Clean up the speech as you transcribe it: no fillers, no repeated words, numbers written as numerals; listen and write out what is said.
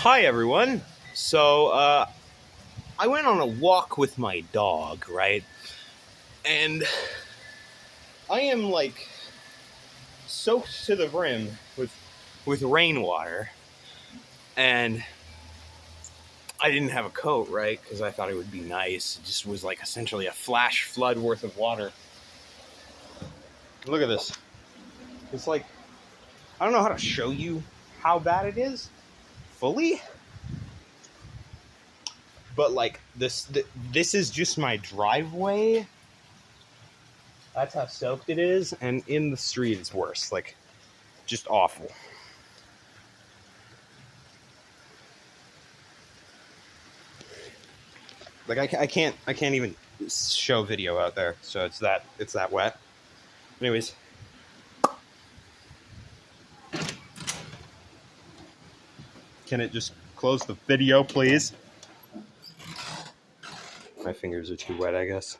Hi everyone. I went on a walk with my dog, right? And I am like soaked to the brim with rainwater, and I didn't have a coat, right? Because I thought it would be nice. It just was like essentially a flash flood worth of water. Look at this. It's like I don't know how to show you how bad it is fully, but like this is just my driveway. That's how soaked it is, and in the street it's worse. Like, just awful. Like I can't even show video out there. So it's that wet. Anyways, can it just close the video, please? My fingers are too wet, I guess.